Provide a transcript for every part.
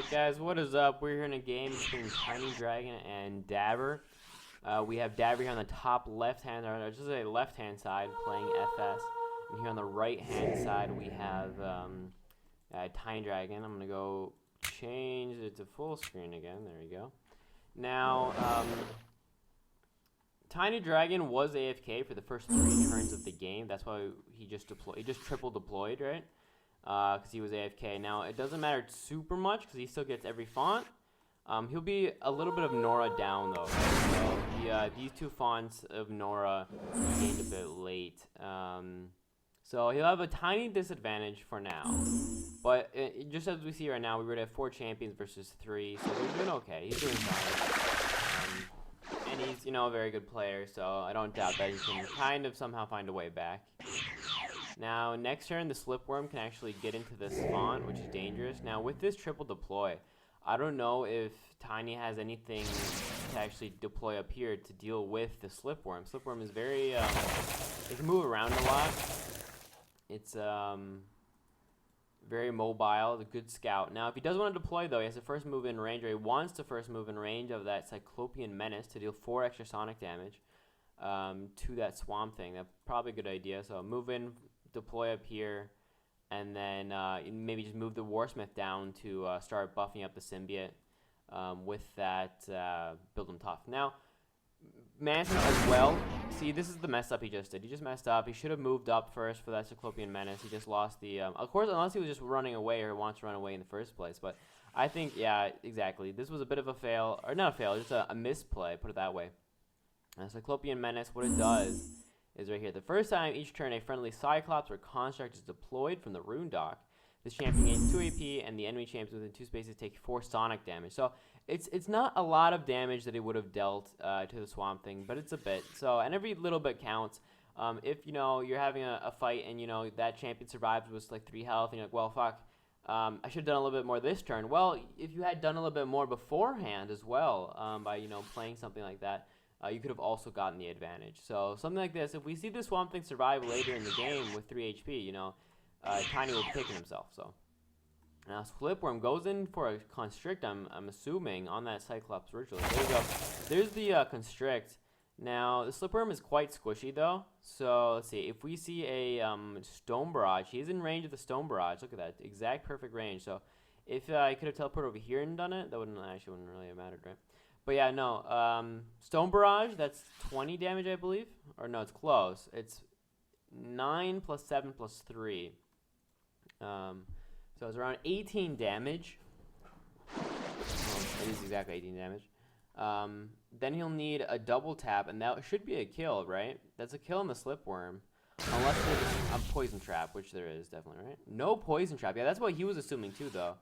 Alright guys, what is up? We're here in a game between Tinydragon and Davre. We have Davre here on the top left-hand, or just a left-hand side playing FS. And here on the right-hand side we have Tinydragon. I'm going to go change it to full screen again. There we go. Now, Tinydragon was AFK for the first 3 turns of the game. That's why he just triple deployed, right? Because he was AFK. Now, it doesn't matter super much because he still gets every font. He'll be a little bit of Nora down, though. So, these 2 fonts of Nora he gained a bit late. So, he'll have a tiny disadvantage for now. But just as we see right now, we already have 4 champions versus 3. So, he's doing okay. He's doing fine. And he's, a very good player. So, I don't doubt that he can kind of somehow find a way back. Now, next turn, the Slipworm can actually get into this font, which is dangerous. Now, with this triple deploy, I don't know if Tiny has anything to actually deploy up here to deal with the Slipworm. Slipworm is very, it can move around a lot. It's very mobile, a good scout. Now, if he does want to deploy, though, he has to first move in range, or he wants to first move in range of that Cyclopean Menace to deal 4 extra sonic damage to that Swamp Thing. That's probably a good idea. So, move in, deploy up here, and then maybe just move the Warsmith down to start buffing up the symbiote with that build him tough. Now, Manson as well. See, this is the mess up he just did. He just messed up. He should have moved up first for that Cyclopean Menace. He just lost the... of course, unless he was just running away or wants to run away in the first place. But I think, yeah, exactly. This was a bit of a fail. Or not a fail, just a misplay, put it that way. Cyclopean Menace, what it does is right here. The first time each turn a friendly Cyclops or construct is deployed from the rune dock, this champion gains 2 AP, and the enemy champions within 2 spaces take 4 sonic damage. So it's not a lot of damage that it would have dealt to the Swamp Thing, but it's a bit. So, and every little bit counts. If you're having a fight and that champion survives with like 3 health, and you're like, well, fuck, I should have done a little bit more this turn. Well, if you had done a little bit more beforehand as well, by playing something like that, you could have also gotten the advantage. So something like this, if we see the Swamp Thing survive later in the game with 3 HP, Tiny will be picking himself. So now Slipworm goes in for a Constrict, I'm assuming, on that Cyclops Ritualist. There you go. There's the Constrict. Now, the Slipworm is quite squishy, though. So, let's see. If we see a Stone Barrage, he's in range of the Stone Barrage. Look at that. Exact perfect range. So, if I could have teleported over here and done it, that wouldn't really have mattered, right? But yeah, no. Stone Barrage, that's 20 damage, I believe. Or no, it's close. It's 9 plus 7 plus 3. So it's around 18 damage. Well, it is exactly 18 damage. Then he'll need a double tap, and that should be a kill, right? That's a kill on the Slipworm. Unless there's a poison trap, which there is, definitely, right? No poison trap. Yeah, that's what he was assuming, too, though.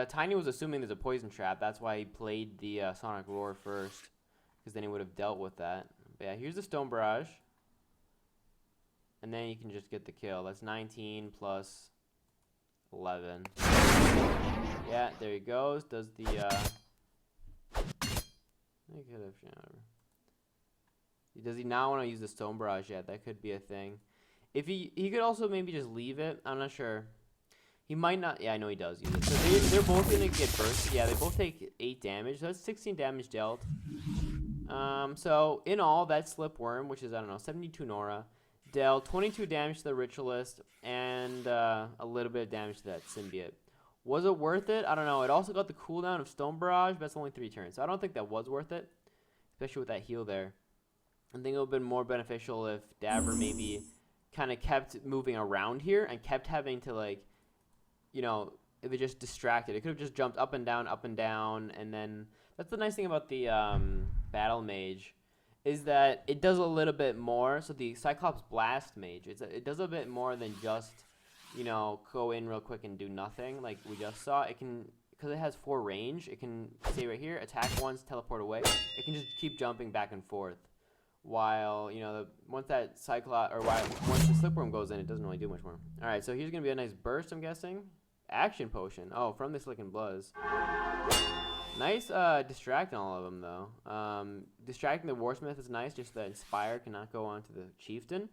Tiny was assuming there's a poison trap. That's why he played the Sonic Roar first, because then he would have dealt with that. But yeah, here's the Stone Barrage. And then you can just get the kill. That's 19 plus 11. Yeah, there he goes. Does the... Does he not want to use the Stone Barrage yet? That could be a thing. If he could also maybe just leave it. I'm not sure. He might not. Yeah, I know he does use it. So they're both going to get bursted. Yeah, they both take 8 damage. So that's 16 damage dealt. So in all, that Slipworm, which is, I don't know, 72 Nora, dealt 22 damage to the Ritualist and a little bit of damage to that Symbiote. Was it worth it? I don't know. It also got the cooldown of Stone Barrage, but that's only 3 turns. So I don't think that was worth it, especially with that heal there. I think it would have been more beneficial if Davre maybe kind of kept moving around here and kept having to, like, if it just distracted. It could have just jumped up and down, and then that's the nice thing about the Battle Mage is that it does a little bit more. So the Cyclops Blast Mage, it does a bit more than just, go in real quick and do nothing like we just saw. It can, because it has 4 range, it can stay right here, attack once, teleport away. It can just keep jumping back and forth. While, once that Cyclops, or once the Slipworm goes in, it doesn't really do much more. Alright, so here's going to be a nice burst, I'm guessing. Action Potion. Oh, from the Slick and Bluzz. Nice distracting all of them, though. Distracting the Warsmith is nice, just that Inspire cannot go onto the Chieftain.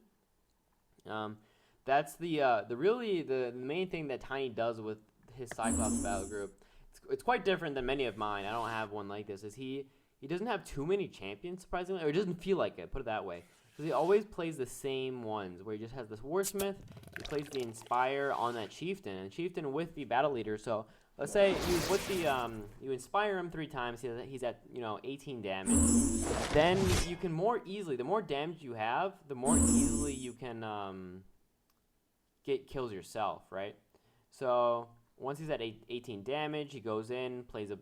That's the main thing that Tiny does with his Cyclops battle group It's quite different than many of mine. I don't have one like this. He doesn't have too many champions, surprisingly, or it doesn't feel like it. Put it that way. Because he always plays the same ones, where he just has this Warsmith. He plays the Inspire on that Chieftain, and Chieftain with the Battle Leader. So let's say you Inspire him 3 times. He's at 18 damage. Then you can more easily, the more damage you have, the more easily you can get kills yourself, right? So once he's at 18 damage, he goes in, plays a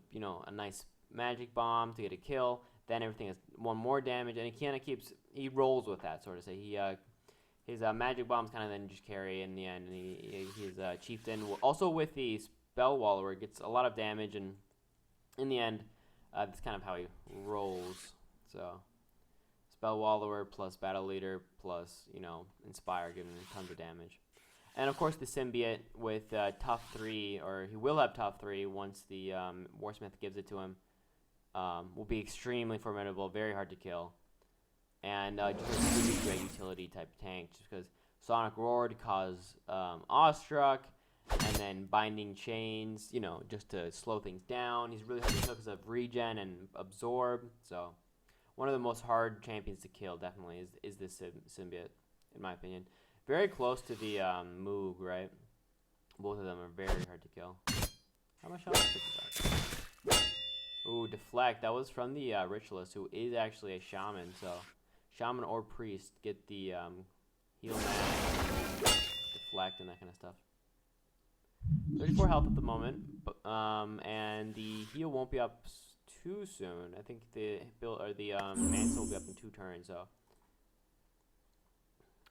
nice magic bomb to get a kill. Then everything is 1 more damage, and he kind of he rolls with that, sort of say. His magic bombs kind of then just carry in the end, and his Chieftain also with the Spell Wallower gets a lot of damage, and in the end, that's kind of how he rolls. So Spell Wallower plus Battle Leader plus Inspire, giving him tons of damage. And of course the Symbiote with Tough 3, or he will have Tough 3 once the Warsmith gives it to him. Will be extremely formidable, very hard to kill, and just a really great utility type tank, just because Sonic Roar to cause Awestruck, and then Binding Chains, just to slow things down. He's really hard to kill because of regen and absorb. So one of the most hard champions to kill, definitely, is this Symbiote, in my opinion. Very close to the Moog, right? Both of them are very hard to kill. How much health is that? Ooh, Deflect. That was from the Ritualist, who is actually a Shaman. So, Shaman or Priest get the heal man, Deflect, and that kind of stuff. 34 health at the moment, and the heal won't be up too soon. I think the Mantle will be up in 2 turns. So,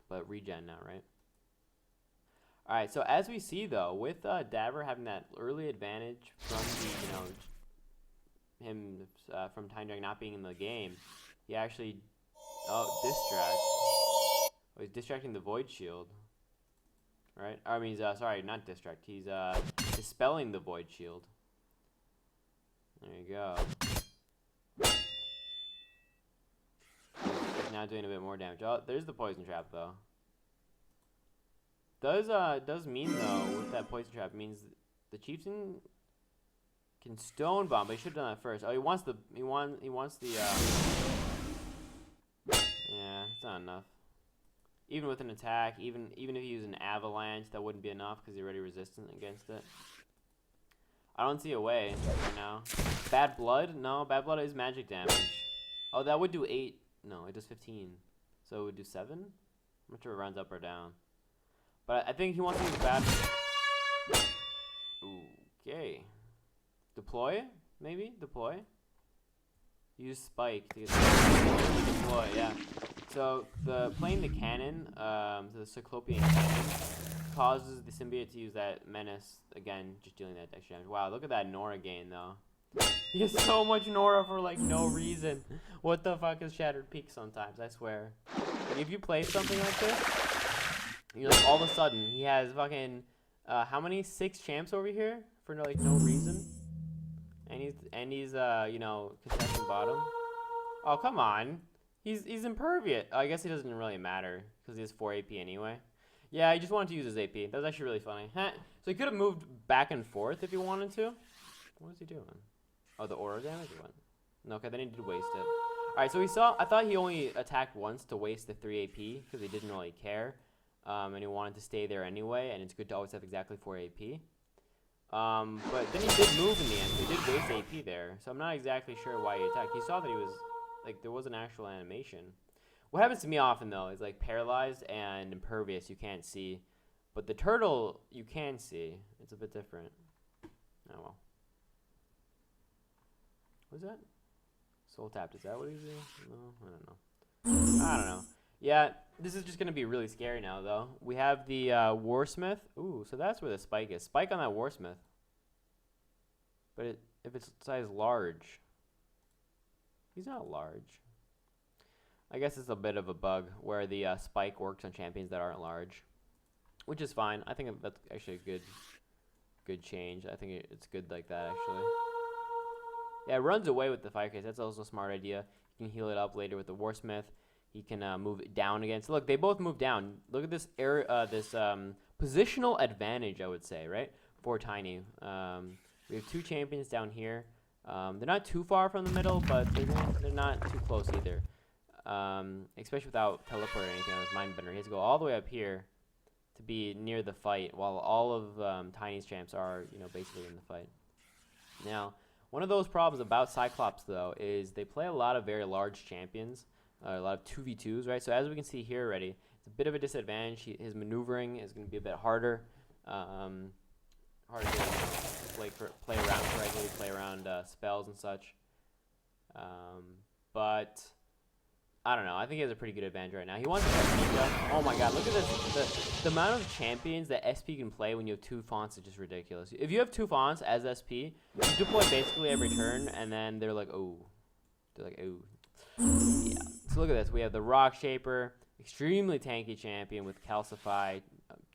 but regen now, right? All right. So as we see though, with Davre having that early advantage from the him from Tinydragon not being in the game, he actually distract. Oh, he's distracting the Void Shield. Right? I mean, sorry, not distract. He's dispelling the Void Shield. There you go. He's now doing a bit more damage. Oh, there's the Poison Trap though. Does mean though with that Poison Trap means the Chieftain can Stone Bomb, but he should have done that first. Oh, he wants the yeah, it's not enough. Even with an attack, even if you use an Avalanche, that wouldn't be enough because you're already resistant against it. I don't see a way right now. Bad Blood? No, Bad Blood is magic damage. Oh, that would do 8. No, it does 15. So it would do 7? I'm not sure it runs up or down. But I think he wants to use Bad... Okay. Deploy? Maybe? Deploy? Use Spike to get the deploy, yeah. So playing the cannon, the Cyclopean cannon, causes the Symbiote to use that Menace again, just dealing that extra damage. Wow, look at that Nora gain though. He has so much Nora for like no reason. What the fuck is Shattered Peak sometimes, I swear. Like, if you play something like this, you're like all of a sudden he has fucking how many 6 champs over here for no reason, and he's contesting bottom. Oh come on. He's impervious. I guess he doesn't really matter because he has 4 AP anyway. Yeah, he just wanted to use his AP. That was actually really funny. So he could have moved back and forth if he wanted to. What is he doing? Oh, the aura damage went. No, okay, then he did waste it. All right, so I thought he only attacked once to waste the 3 AP because he didn't really care, and he wanted to stay there anyway. And it's good to always have exactly 4 AP. But then he did move in the end. So he did waste AP there. So I'm not exactly sure why he attacked. He saw that he was. Like, there was an actual animation. What happens to me often, though, is, like, paralyzed and impervious, you can't see. But the turtle, you can see. It's a bit different. Oh, well. What is that? Soul tapped. Is that what he's doing? No, I don't know. Yeah, this is just going to be really scary now, though. We have the Warsmith. Ooh, so that's where the Spike is. Spike on that Warsmith. But if it's size large... He's not large. I guess it's a bit of a bug where the Spike works on champions that aren't large, which is fine. I think that's actually a good change. I think it's good like that, actually. Yeah, it runs away with the Firecase. That's also a smart idea. You can heal it up later with the Warsmith. He can move it down again. So look, they both move down. Look at this positional advantage, I would say, right? For Tiny. We have 2 champions down here. They're not too far from the middle, but they're not too close either. Especially without teleport or anything on this Mindbender. He has to go all the way up here to be near the fight, while all of Tiny's champs are, basically in the fight. Now, one of those problems about Cyclops, though, is they play a lot of very large champions, a lot of 2v2s, right? So as we can see here already, it's a bit of a disadvantage. His maneuvering is going to be a bit harder. Harder to play around correctly, play around spells and such. But I don't know. I think he has a pretty good advantage right now. He wants to SP. Oh my god, look at this. The amount of champions that SP can play when you have 2 fonts is just ridiculous. If you have 2 fonts as SP, you deploy basically every turn, and then they're like, oh. They're like, oh. Yeah. So look at this. We have the Rock Shaper, extremely tanky champion with Calcify,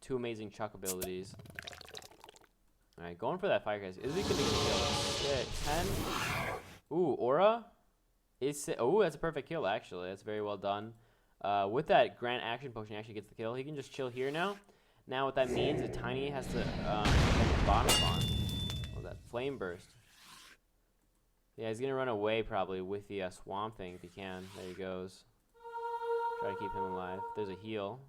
2 amazing chuck abilities. Alright, going for that fire guys. Is he going to kill? 10. Ooh, Aura? Oh, that's a perfect kill, actually. That's very well done. With that Grant Action Potion, he actually gets the kill. He can just chill here now. Now, what that means is Tiny has to get the bottom spawn. What was that? Flame Burst. Yeah, he's going to run away, probably, with the Swamp Thing, if he can. There he goes. Try to keep him alive. There's a heal.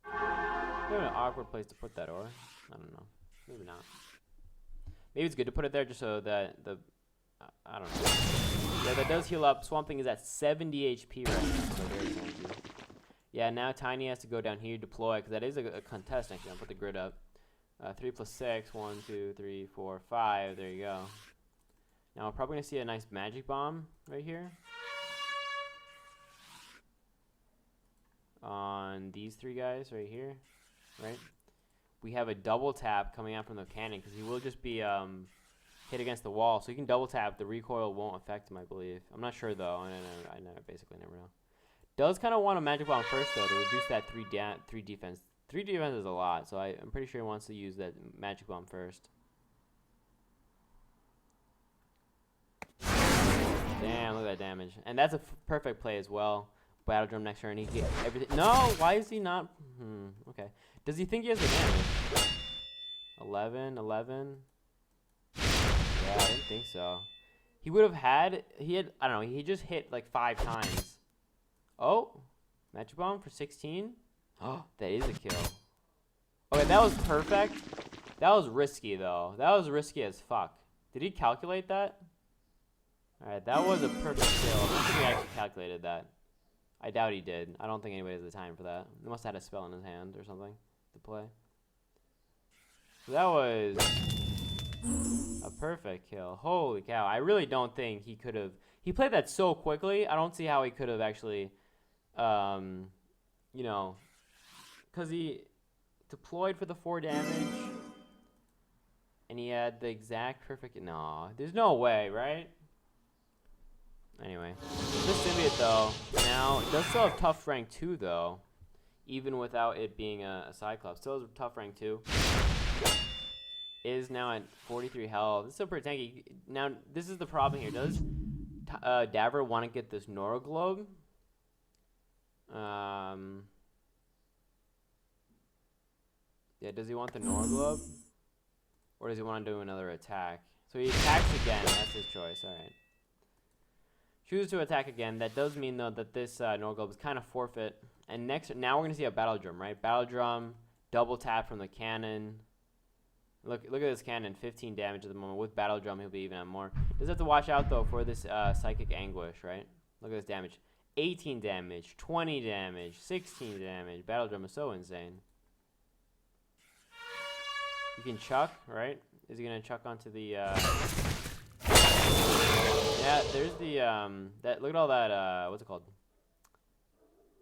Maybe an awkward place to put that, or I don't know. Maybe not. Maybe it's good to put it there just so that I don't know. Yeah, that does heal up. Swamp Thing is at 70 HP right now, so very tanky. Yeah, now Tiny has to go down here, deploy, because that is a contest. Actually, I'll put the grid up. 3 plus 6. 1, 2, 3, 4, 5. There you go. Now we're probably going to see a nice Magic Bomb right here. On these 3 guys right here. Right? We have a double tap coming out from the cannon, because he will just be hit against the wall. So you can double tap. The recoil won't affect him, I believe. I'm not sure, though. I basically never know. Does kind of want a Magic Bomb first, though, to reduce that 3 defense. 3 defense is a lot, so I'm pretty sure he wants to use that Magic Bomb first. Damn, look at that damage. And that's a perfect play as well. Battle Drum next turn. He get everything. No, why is he not? Okay. Does he think he has the damage? 11, 11. Yeah, I didn't think so. He would have had. I don't know. He just hit like 5 times. Oh, Magic Bomb for 16. Oh, that is a kill. Okay, that was perfect. That was risky though. That was risky as fuck. Did he calculate that? All right, that was a perfect kill. I'm not sure he actually calculated that. I doubt he did. I don't think anybody has the time for that. He must have had a spell in his hand or something to play. So that was a perfect kill. Holy cow. I really don't think he could have. He played that so quickly. I don't see how he could have actually, you know, because he deployed for the 4 damage. And he had the exact perfect. No, there's no way, right? Anyway, this symbiote though, now it does still have tough rank 2 though, even without it being a Cyclops. Still has tough rank 2. Is now at 43 health. This is still pretty tanky. Now this is the problem here. Does Davre want to get this Nora Globe? Yeah, does he want the Nora Globe? Or does he want to do another attack? So he attacks again. That's his choice. All right. Chooses to attack again. That does mean, though, that this Nora Globe is kind of forfeit. And now we're going to see a Battle Drum, right? Battle Drum, double tap from the cannon. Look at this cannon, 15 damage at the moment. With Battle Drum, he'll be even at more. Does have to watch out, though, for this Psychic Anguish, right? Look at this damage. 18 damage, 20 damage, 16 damage. Battle Drum is so insane. You can chuck, right? Is he going to chuck onto the... Yeah, there's the, look at all that, what's it called?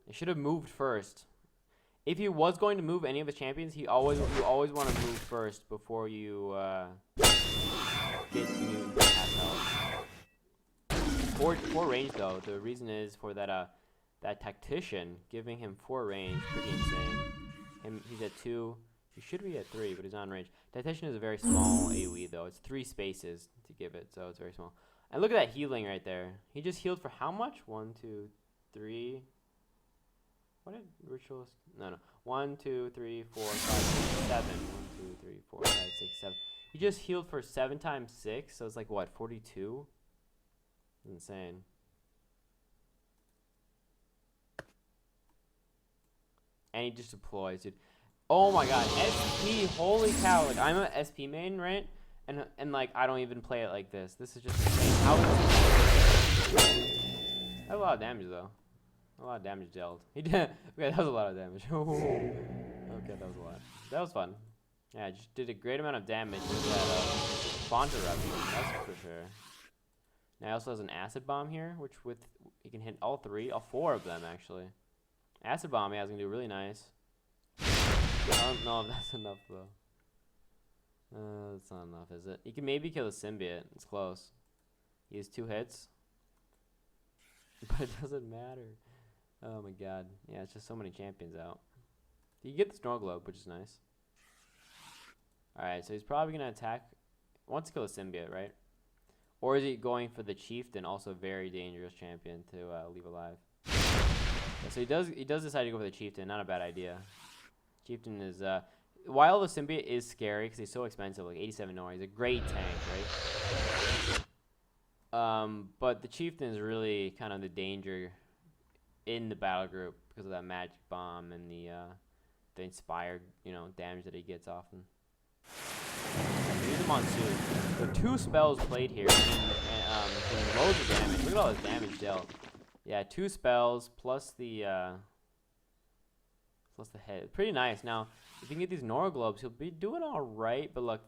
It should have moved first. If he was going to move any of his champions, you always want to move first before you, get to half health. 4 range, though. The reason is for that, that Tactician, giving him 4 range, pretty insane. He's at 2. He should be at 3, but he's not in range. Tactician is a very small AoE, though. It's 3 spaces to give it, so it's very small. And look at that healing right there. He just healed for how much? 1, 2, 3. What did Ritualist? No. 1, 2, 3, 4, 5, 6, 7. 1, 2, 3, 4, 5, 6, 7. He just healed for 7 times 6, so it's like, what, 42? Insane. And he just deploys, dude. Oh my god, SP, holy cow. Like, I'm a SP main, right? And like, I don't even play it like this. This is just insane. How is this? That's a lot of damage, though. A lot of damage dealt. He did. Okay, that was a lot of damage. Okay, that was a lot. That was fun. Yeah, just did a great amount of damage with that Fonta Eruption. That's for sure. Now he also has an Acid Bomb here, which with he can hit all 4 of them actually. Acid Bomb, yeah, is gonna do really nice. I don't know if that's enough though. That's not enough, is it? He can maybe kill the Symbiote. It's close. He has 2 hits. But it doesn't matter. Oh my god. Yeah, it's just so many champions out. You get the Snow Globe, which is nice. Alright, so he's probably going to attack. Wants to kill the Symbiote, right? Or is he going for the Chieftain, also a very dangerous champion to leave alive? Yeah, so he does decide to go for the Chieftain. Not a bad idea. Chieftain is... while the Symbiote is scary, because he's so expensive, like 87 Nora, he's a great tank, right? But the Chieftain is really kind of the danger in the battle group because of that magic bomb and the inspired, damage that he gets often. Here's a Monsoon. So 2 spells played here, and doing loads of damage. Look at all this damage dealt. Yeah, 2 spells plus the head. Pretty nice. Now, if you can get these Nora Globes, he'll be doing all right. But look,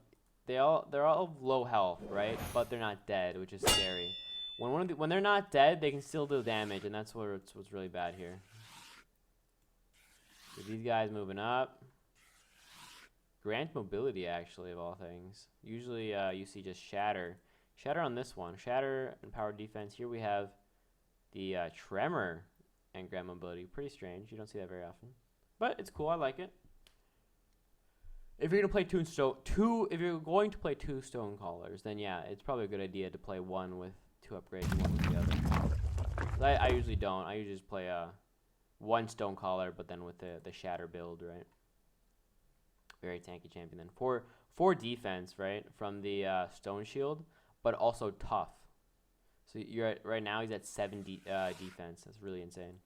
they're all low health, right? But they're not dead, which is scary. When they're not dead, they can still do damage, and that's what's really bad here. So these guys moving up. Grant mobility, actually, of all things. Usually, you see just shatter. Shatter on this one. Shatter and power defense. Here we have the tremor and grant mobility. Pretty strange. You don't see that very often, but it's cool. I like it. If you're gonna play if you're going to play 2 stone callers, then yeah, it's probably a good idea to play one with 2 upgrades and one with the other. I usually don't. I usually just play 1 stone caller, but then with the shatter build, right? Very tanky champion then. For defense, right, from the stone shield, but also tough. So right now he's at 7 defense. That's really insane.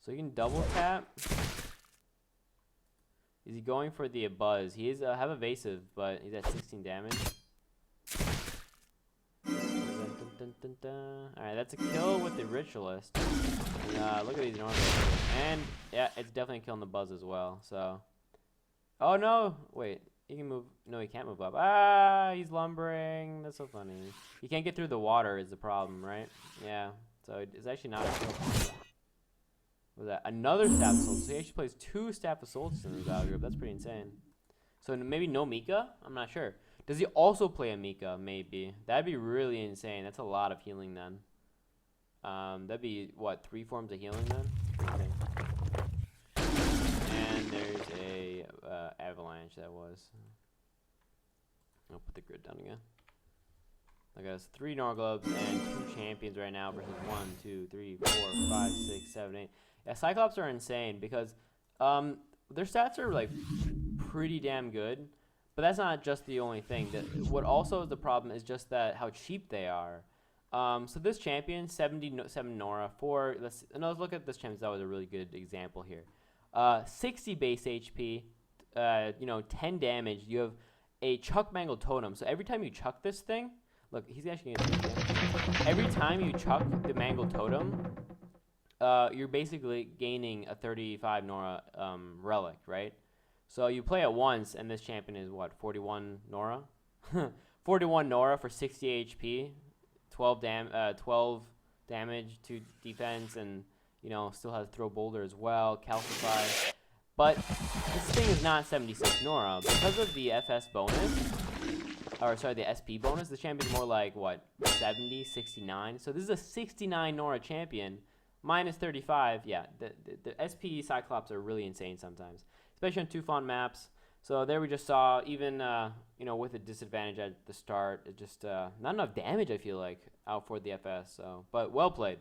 So you can double tap. Is he going for the buzz? He is have evasive, but he's at 16 damage. Alright, that's a kill with the Ritualist. And, look at these normals. And yeah, it's definitely killing the buzz as well. So, oh no, wait, he can move. No, he can't move up. Ah, he's lumbering. That's so funny. He can't get through the water is the problem, right? Yeah. So it's actually not a kill. What was that? Another Staff Assault. So he actually plays 2 Staff Assaults in the battle group. That's pretty insane. So maybe no Mika? I'm not sure. Does he also play a Mika? Maybe. That'd be really insane. That's a lot of healing then. That'd be, what, 3 forms of healing then? And there's a avalanche that was. I'll put the grid down again. Look at us. 3 Norglobes and 2 champions right now versus 1, 2, 3, 4, 5, 6, 7, 8. Yeah, Cyclops are insane because their stats are like pretty damn good, but that's not just the only thing. What also is the problem is just that how cheap they are. So this champion, 77 Nora, let's look at this champion. That was a really good example here. 60 base HP, 10 damage. You have a Chuck Mangled Totem. So every time you chuck this thing, look, he's actually going to damage. Every time you chuck the Mangled Totem, you're basically gaining a 35 Nora relic, right? So you play it once, and this champion is what, 41 Nora? 41 Nora for 60 HP, 12 damage to defense, and still has Throw Boulder as well, Calcify. But this thing is not 76 Nora because of the FS bonus. Or sorry, the SP bonus. The champion's more like what, 70, 69. So this is a 69 Nora champion. Minus 35, yeah. The SP Cyclops are really insane sometimes, especially on 2 font maps. So there we just saw, even with a disadvantage at the start, it just not enough damage. I feel like out for the FS. So, but well played.